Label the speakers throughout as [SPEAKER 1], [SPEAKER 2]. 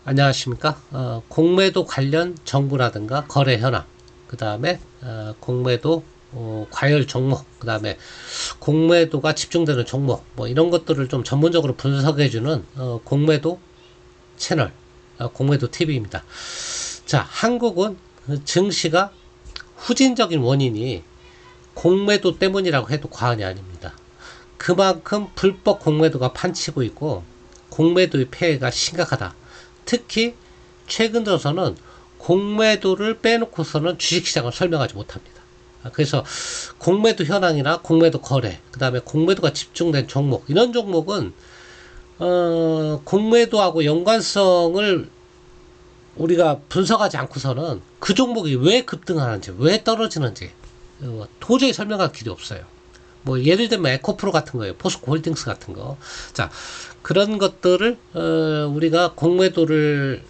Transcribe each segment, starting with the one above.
[SPEAKER 1] 안녕하십니까. 공매도 관련 정보라든가 거래 현황, 그 다음에 공매도 과열 종목, 그 다음에 공매도가 집중되는 종목, 뭐 이런 것들을 좀 전문적으로 분석해주는 공매도 채널, 공매도 TV입니다. 자, 한국은 증시가 후진적인 원인이 공매도 때문이라고 해도 과언이 아닙니다. 그만큼 불법 공매도가 판치고 있고 공매도의 폐해가 심각하다. 특히 최근 들어서는 공매도를 빼놓고서는 주식시장을 설명하지 못합니다. 그래서 공매도 현황이나 공매도 거래, 그 다음에 공매도가 집중된 종목, 이런 종목은 공매도하고 연관성을 우리가 분석하지 않고서는 그 종목이 왜 급등하는지, 왜 떨어지는지 도저히 설명할 길이 없어요. 뭐 예를 들면 에코프로 같은 거예요. 포스코 홀딩스 같은 거. 자, 그런 것들을 우리가 공매도를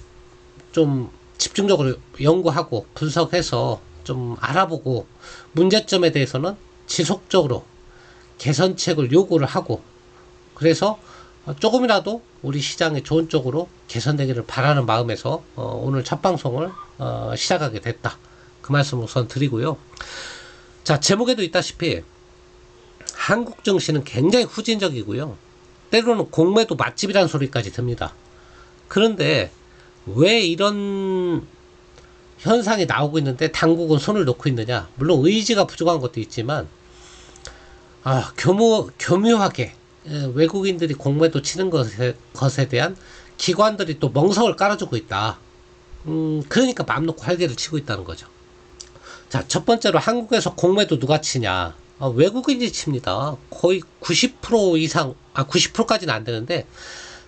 [SPEAKER 1] 좀 집중적으로 연구하고 분석해서 좀 알아보고 문제점에 대해서는 지속적으로 개선책을 요구를 하고, 그래서 조금이라도 우리 시장이 좋은 쪽으로 개선되기를 바라는 마음에서 오늘 첫 방송을 시작하게 됐다. 그 말씀을 우선 드리고요. 자, 제목에도 있다시피 한국 증시는 굉장히 후진적이고요. 때로는 공매도 맛집이라는 소리까지 듭니다. 그런데 왜 이런 현상이 나오고 있는데 당국은 손을 놓고 있느냐? 물론 의지가 부족한 것도 있지만 교묘하게 외국인들이 공매도 치는 것에 대한 기관들이 또 멍석을 깔아주고 있다. 그러니까 마음 놓고 활개를 치고 있다는 거죠. 자, 첫 번째로 한국에서 공매도 누가 치냐? 외국인이 칩니다. 거의 90% 이상, 90%까지는 안 되는데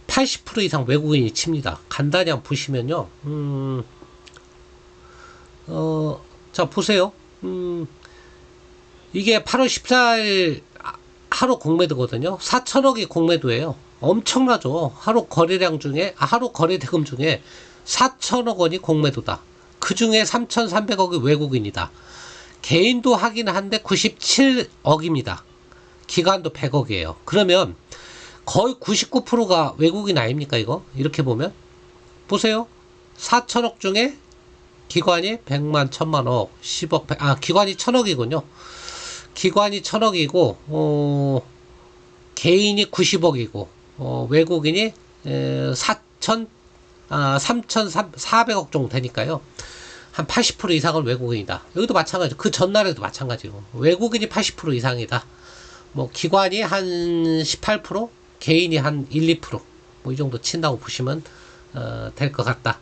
[SPEAKER 1] 80% 이상 외국인이 칩니다. 간단히 한번 보시면요. 자, 보세요. 이게 8월 14일 하루 공매도거든요. 4천억이 공매도예요. 엄청나죠. 하루 거래 대금 중에 4천억 원이 공매도다. 그 중에 3,300억이 외국인이다. 개인도 하긴 한데 97억입니다. 기관도 100억이에요. 그러면 거의 99%가 외국인 아닙니까, 이거? 이렇게 보면? 보세요. 4천억 중에 기관이 100만, 1000만억, 10억, 기관이 1000억이군요. 기관이 1000억이고, 개인이 90억이고, 외국인이 3,400억 정도 되니까요. 한 80% 이상은 외국인이다. 여기도 마찬가지고, 그 전날에도 마찬가지고, 외국인이 80% 이상이다. 뭐, 기관이 한 18%, 개인이 한 1, 2%, 뭐, 이 정도 친다고 보시면, 될 것 같다.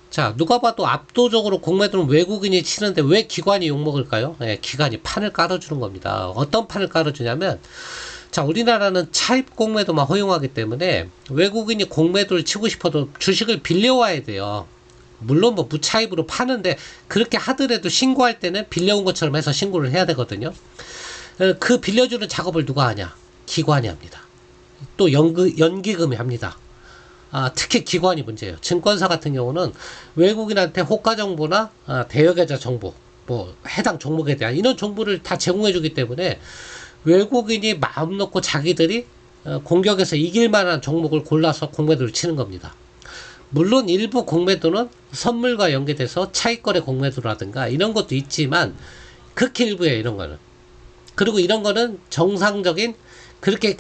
[SPEAKER 1] 자, 누가 봐도 압도적으로 공매도는 외국인이 치는데 왜 기관이 욕먹을까요? 기관이 판을 깔아주는 겁니다. 어떤 판을 깔아주냐면, 자, 우리나라는 차입 공매도만 허용하기 때문에 외국인이 공매도를 치고 싶어도 주식을 빌려와야 돼요. 물론 뭐 무차입으로 파는데 그렇게 하더라도 신고할 때는 빌려온 것처럼 해서 신고를 해야 되거든요. 그 빌려주는 작업을 누가 하냐? 기관이 합니다. 또 연기금이 합니다. 특히 기관이 문제예요. 증권사 같은 경우는 외국인한테 호가 정보나 대여계좌 정보, 뭐 해당 종목에 대한 이런 정보를 다 제공해주기 때문에 외국인이 마음 놓고 자기들이 공격에서 이길 만한 종목을 골라서 공매도를 치는 겁니다. 물론 일부 공매도는 선물과 연계돼서 차익거래 공매도라든가 이런 것도 있지만 극히 일부예요, 이런 거는. 그리고 이런 거는 정상적인 그렇게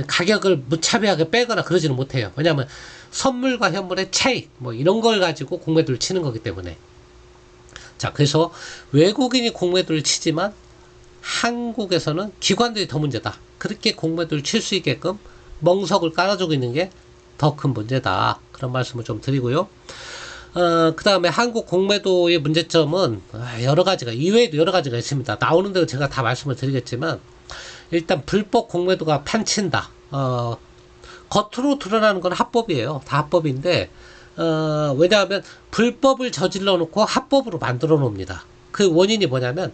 [SPEAKER 1] 가격을 무차별하게 빼거나 그러지는 못해요. 왜냐하면 선물과 현물의 차익 뭐 이런 걸 가지고 공매도를 치는 거기 때문에. 자, 그래서 외국인이 공매도를 치지만 한국에서는 기관들이 더 문제다. 그렇게 공매도를 칠 수 있게끔 멍석을 깔아주고 있는 게 더 큰 문제다. 그런 말씀을 좀 드리고요. 그 다음에 한국 공매도의 문제점은 여러 가지가, 이외에도 여러 가지가 있습니다. 나오는 대로 제가 다 말씀을 드리겠지만, 일단 불법 공매도가 판친다. 겉으로 드러나는 건 합법이에요. 다 합법인데, 왜냐하면 불법을 저질러 놓고 합법으로 만들어 놓습니다. 그 원인이 뭐냐면,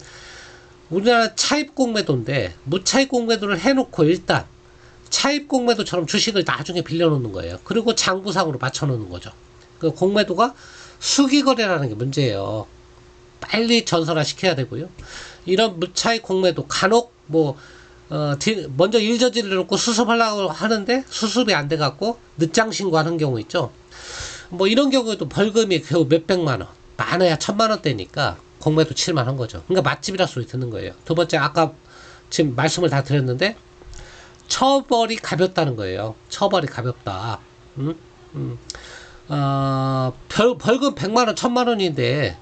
[SPEAKER 1] 우리나라 차입 공매도인데, 무차입 공매도를 해놓고 일단, 차입 공매도처럼 주식을 나중에 빌려놓는 거예요. 그리고 장부상으로 맞춰놓는 거죠. 그 공매도가 수기거래라는 게 문제예요. 빨리 전선화 시켜야 되고요. 이런 무차입 공매도 간혹 먼저 일 저질러 놓고 수습하려고 하는데 수습이 안 돼갖고 늦장 신고하는 경우 있죠. 뭐 이런 경우에도 벌금이 겨우 몇백만 원, 많아야 1000만 원대니까 공매도 칠만한 거죠. 그러니까 맛집이라 소리 듣는 거예요. 두 번째, 아까 지금 말씀을 다 드렸는데 처벌이 가볍다는 거예요. 처벌이 가볍다. 벌금 100만 원, 1000만 원인데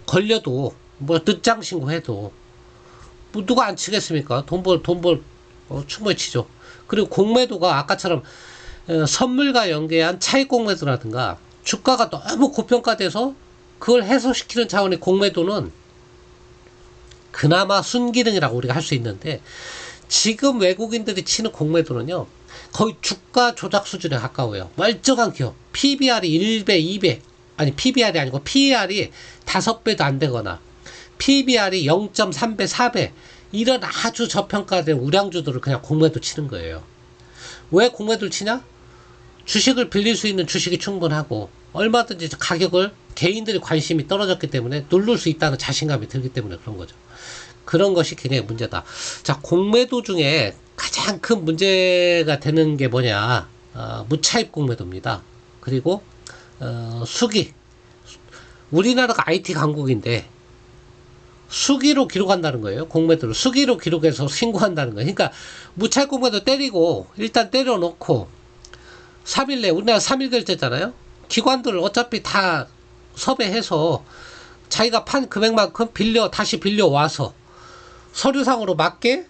[SPEAKER 1] 걸려도 뭐 늦장 신고해도 뭐 누가 안 치겠습니까? 충분히 치죠. 그리고 공매도가 아까처럼 선물과 연계한 차익 공매도라든가 주가가 너무 고평가돼서 그걸 해소시키는 차원의 공매도는 그나마 순기능이라고 우리가 할 수 있는데, 지금 외국인들이 치는 공매도는요 거의 주가 조작 수준에 가까워요. 멀쩡한 기업 PBR이 1배 2배, 아니 PBR이 아니고 PER이 5배도 안 되거나 PBR이 0.3배 4배, 이런 아주 저평가된 우량주들을 그냥 공매도 치는 거예요. 왜 공매도를 치냐? 주식을 빌릴 수 있는 주식이 충분하고 얼마든지 가격을 개인들의 관심이 떨어졌기 때문에 누를 수 있다는 자신감이 들기 때문에 그런 거죠. 그런 것이 굉장히 문제다. 자, 공매도 중에 가장 큰 문제가 되는 게 뭐냐? 무차입 공매도입니다. 그리고 수기. 우리나라가 IT 강국인데 수기로 기록한다는 거예요. 공매도를 수기로 기록해서 신고한다는 거예요. 그러니까 무차입 공매도 때리고 일단 때려놓고 3일 내, 우리나라 3일 결제잖아요. 기관들을 어차피 다 섭외해서 자기가 판 금액만큼 다시 빌려와서 서류상으로 맞게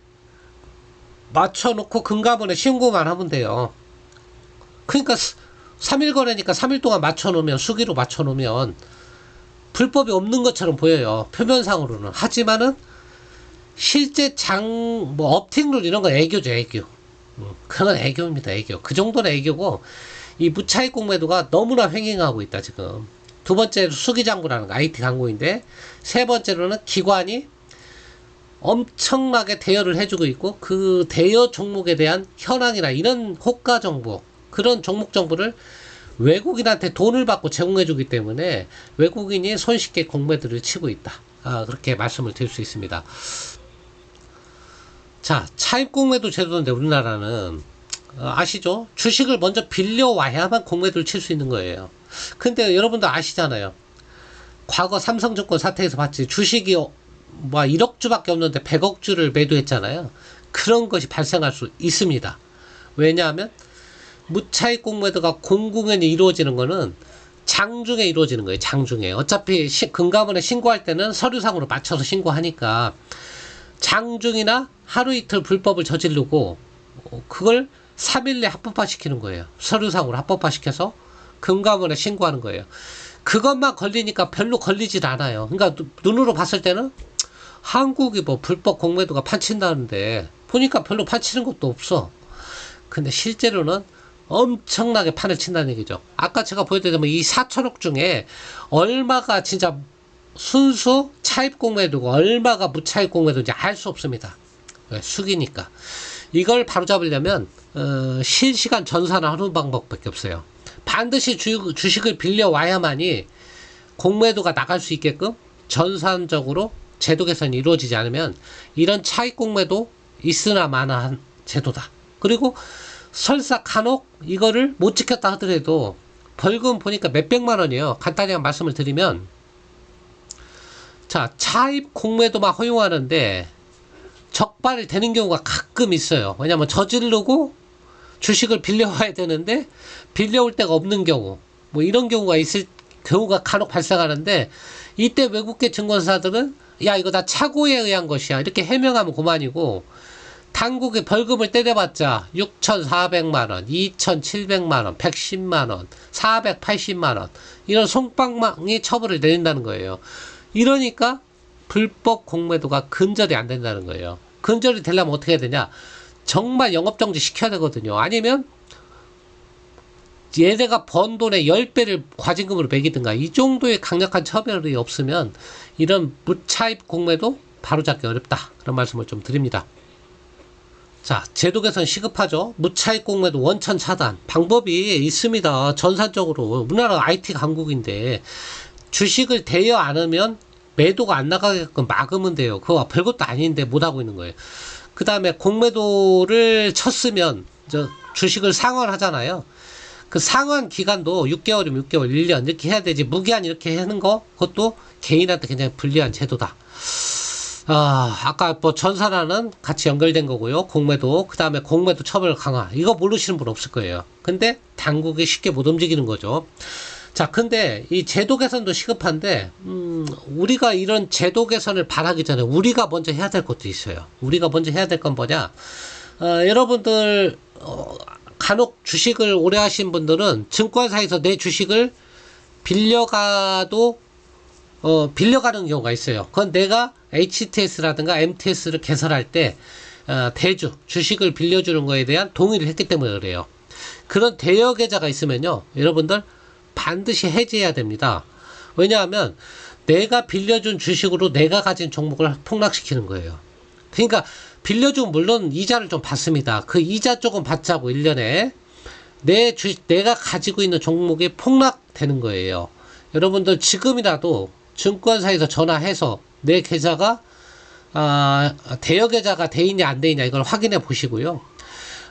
[SPEAKER 1] 맞춰놓고 금감원에 신고만 하면 돼요. 그러니까 3일 거래니까 3일 동안 맞춰놓으면, 수기로 맞춰놓으면 불법이 없는 것처럼 보여요. 표면상으로는. 하지만은 실제 업팅룰 이런 거 애교죠, 애교. 그건 애교입니다, 애교. 그 정도는 애교고, 이 무차익 공매도가 너무나 횡행하고 있다, 지금. 두 번째로 수기장부라는 거, IT 광고인데, 세 번째로는 기관이 엄청나게 대여를 해주고 있고, 그 대여 종목에 대한 현황이나 이런 호가 정보, 그런 종목 정보를 외국인한테 돈을 받고 제공해주기 때문에 외국인이 손쉽게 공매도를 치고 있다. 그렇게 말씀을 드릴 수 있습니다. 자, 차입 공매도 제도인데 우리나라는 아시죠? 주식을 먼저 빌려와야만 공매도를 칠 수 있는 거예요. 근데 여러분도 아시잖아요. 과거 삼성증권 사태에서 봤지. 주식이 1억 주밖에 없는데 100억 주를 매도했잖아요. 그런 것이 발생할 수 있습니다. 왜냐하면 무차익 공매도가 공공연히 이루어지는 거는 장중에 이루어지는 거예요. 장중에. 어차피 금감원에 신고할 때는 서류상으로 맞춰서 신고하니까 장중이나 하루 이틀 불법을 저지르고 그걸 3일 내 합법화시키는 거예요. 서류상으로 합법화시켜서 금감원에 신고하는 거예요. 그것만 걸리니까 별로 걸리질 않아요. 그러니까 눈으로 봤을 때는 한국이 뭐 불법 공매도가 판친다는데 보니까 별로 판치는 것도 없어. 근데 실제로는 엄청나게 판을 친다는 얘기죠. 아까 제가 보여드렸던 이 4천억 중에 얼마가 진짜 순수 차입 공매도고 얼마가 무차입 공매도인지 알 수 없습니다. 수기니까. 이걸 바로잡으려면 실시간 전산을 하는 방법밖에 없어요. 반드시 주식을 빌려와야만이 공매도가 나갈 수 있게끔 전산적으로 제도 개선이 이루어지지 않으면 이런 차익 공매도 있으나 마나한 제도다. 그리고 설사 간혹 이거를 못 지켰다 하더라도 벌금 보니까 몇백만 원이에요. 간단히 말씀을 드리면, 자, 차입 공매도만 허용하는데 적발이 되는 경우가 가끔 있어요. 왜냐면 저지르고 주식을 빌려와야 되는데 빌려올 데가 없는 경우, 뭐 이런 경우가 있을 경우가 간혹 발생하는데, 이때 외국계 증권사들은 야, 이거 다 착오에 의한 것이야 이렇게 해명하면 그만이고, 당국에 벌금을 때려봤자 6,400만원, 2,700만원, 110만원, 480만원 이런 솜방망이 처벌을 내린다는 거예요. 이러니까 불법 공매도가 근절이 안 된다는 거예요. 근절이 되려면 어떻게 해야 되냐? 정말 영업정지 시켜야 되거든요. 아니면 얘네가 번 돈의 10배를 과징금으로 매기든가, 이 정도의 강력한 처벌이 없으면 이런 무차입 공매도 바로잡기 어렵다. 그런 말씀을 좀 드립니다. 자, 제도 개선 시급하죠. 무차익 공매도 원천 차단 방법이 있습니다. 전산적으로. 우리나라 IT 강국인데 주식을 대여 안 하면 매도가 안 나가게끔 막으면 돼요. 그거 별것도 아닌데 못하고 있는 거예요. 그 다음에 공매도를 쳤으면 주식을 상환하잖아요. 그 상환 기간도 6개월이면 6개월, 1년 이렇게 해야 되지. 무기한 이렇게 하는 거, 그것도 개인한테 굉장히 불리한 제도다. 아까 뭐 전산화는 같이 연결된 거고요. 공매도, 그 다음에 공매도 처벌 강화. 이거 모르시는 분 없을 거예요. 근데 당국이 쉽게 못 움직이는 거죠. 자, 근데 이 제도 개선도 시급한데, 우리가 이런 제도 개선을 바라기 전에 우리가 먼저 해야 될 것도 있어요. 우리가 먼저 해야 될 건 뭐냐? 여러분들, 간혹 주식을 오래 하신 분들은 증권사에서 내 주식을 빌려가도, 빌려가는 경우가 있어요. 그건 내가 HTS라든가 MTS를 개설할 때, 대주, 주식을 빌려주는 거에 대한 동의를 했기 때문에 그래요. 그런 대여 계좌가 있으면요, 여러분들 반드시 해지해야 됩니다. 왜냐하면 내가 빌려준 주식으로 내가 가진 종목을 폭락시키는 거예요. 그러니까 빌려주면 물론 이자를 좀 받습니다. 그 이자 조금 받자고 1년에 내가 가지고 있는 종목이 폭락되는 거예요. 여러분들 지금이라도 증권사에서 전화해서 내 계좌가 대여 계좌가 돼 있냐 안 돼 있냐 이걸 확인해 보시고요.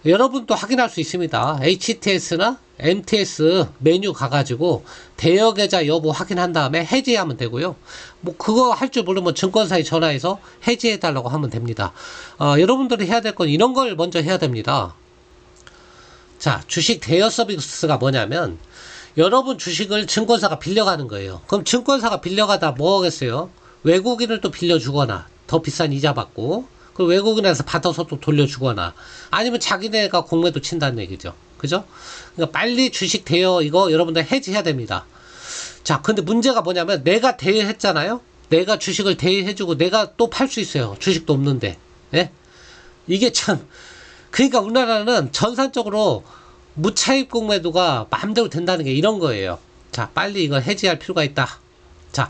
[SPEAKER 1] 여러분도 확인할 수 있습니다. HTS나 MTS 메뉴 가가지고 대여 계좌 여부 확인한 다음에 해지하면 되고요. 뭐 그거 할 줄 모르면 증권사에 전화해서 해지해 달라고 하면 됩니다. 여러분들이 해야 될 건 이런 걸 먼저 해야 됩니다. 자, 주식 대여 서비스가 뭐냐면 여러분 주식을 증권사가 빌려가는 거예요. 그럼 증권사가 빌려가다 뭐 하겠어요? 외국인을 또 빌려주거나 더 비싼 이자 받고 그 외국인에서 받아서 또 돌려주거나 아니면 자기네가 공매도 친다는 얘기죠. 그죠? 그러니까 빨리 주식 대여 이거 여러분들 해지해야 됩니다. 자, 근데 문제가 뭐냐면 내가 대여했잖아요. 내가 주식을 대여해주고 내가 또 팔 수 있어요. 주식도 없는데. 예? 이게 참 그러니까 우리나라는 전산적으로 무차입 공매도가 마음대로 된다는 게 이런 거예요. 자, 빨리 이거 해지할 필요가 있다. 자,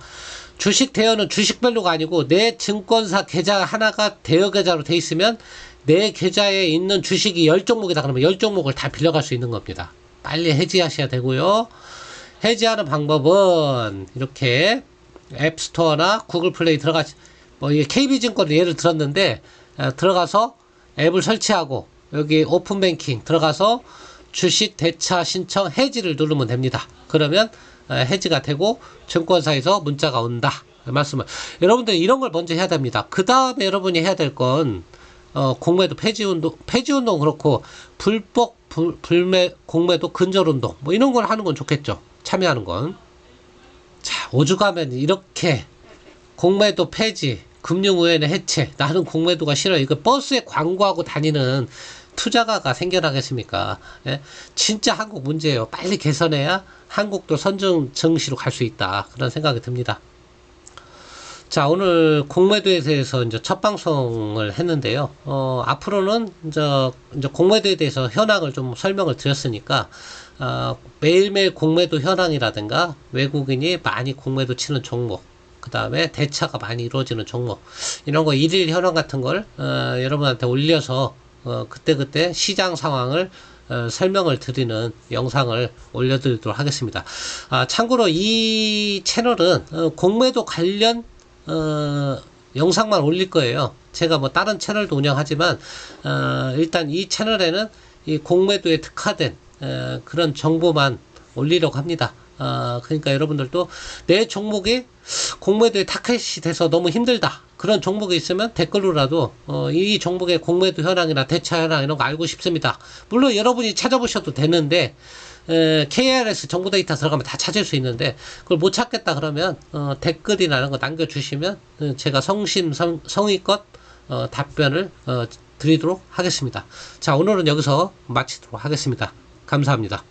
[SPEAKER 1] 주식 대여는 주식별로가 아니고 내 증권사 계좌 하나가 대여 계좌로 돼 있으면 내 계좌에 있는 주식이 10종목이다 그러면 10종목을 다 빌려갈 수 있는 겁니다. 빨리 해지하셔야 되고요. 해지하는 방법은 이렇게 앱스토어나 구글 플레이 뭐 이게 KB증권을 예를 들었는데 들어가서 앱을 설치하고 여기 오픈뱅킹 들어가서 주식 대차 신청 해지를 누르면 됩니다. 그러면 해지가 되고 증권사에서 문자가 온다. 말씀을 여러분들 이런 걸 먼저 해야 됩니다. 그 다음에 여러분이 해야 될 건 공매도 폐지운동 그렇고 불법 공매도 근절운동 뭐 이런 걸 하는 건 좋겠죠. 참여하는 건. 자, 오죽하면 이렇게 공매도 폐지, 금융위원회 해체, 나는 공매도가 싫어. 이거 버스에 광고하고 다니는 투자가가 생겨나겠습니까? 예? 진짜 한국 문제예요. 빨리 개선해야 한국도 선정 정시로 갈 수 있다. 그런 생각이 듭니다. 자, 오늘 공매도에 대해서 이제 첫 방송을 했는데요. 앞으로는 이제 공매도에 대해서 현황을 좀 설명을 드렸으니까, 매일매일 공매도 현황이라든가 외국인이 많이 공매도 치는 종목, 그 다음에 대차가 많이 이루어지는 종목, 이런 거 일일 현황 같은 걸, 여러분한테 올려서, 그때그때 시장 상황을 설명을 드리는 영상을 올려드리도록 하겠습니다. 참고로 이 채널은 공매도 관련 영상만 올릴 거예요. 제가 뭐 다른 채널도 운영하지만 일단 이 채널에는 이 공매도에 특화된 그런 정보만 올리려고 합니다. 그러니까 여러분들도 내 종목이 공매도에 타켓이 돼서 너무 힘들다. 그런 종목이 있으면 댓글로라도 이 종목의 공매도 현황이나 대차 현황 이런 거 알고 싶습니다. 물론 여러분이 찾아보셔도 되는데 KRS 정보 데이터 들어가면 다 찾을 수 있는데 그걸 못 찾겠다 그러면 댓글이나 이런 거 남겨주시면 제가 성의껏 답변을 드리도록 하겠습니다. 자, 오늘은 여기서 마치도록 하겠습니다. 감사합니다.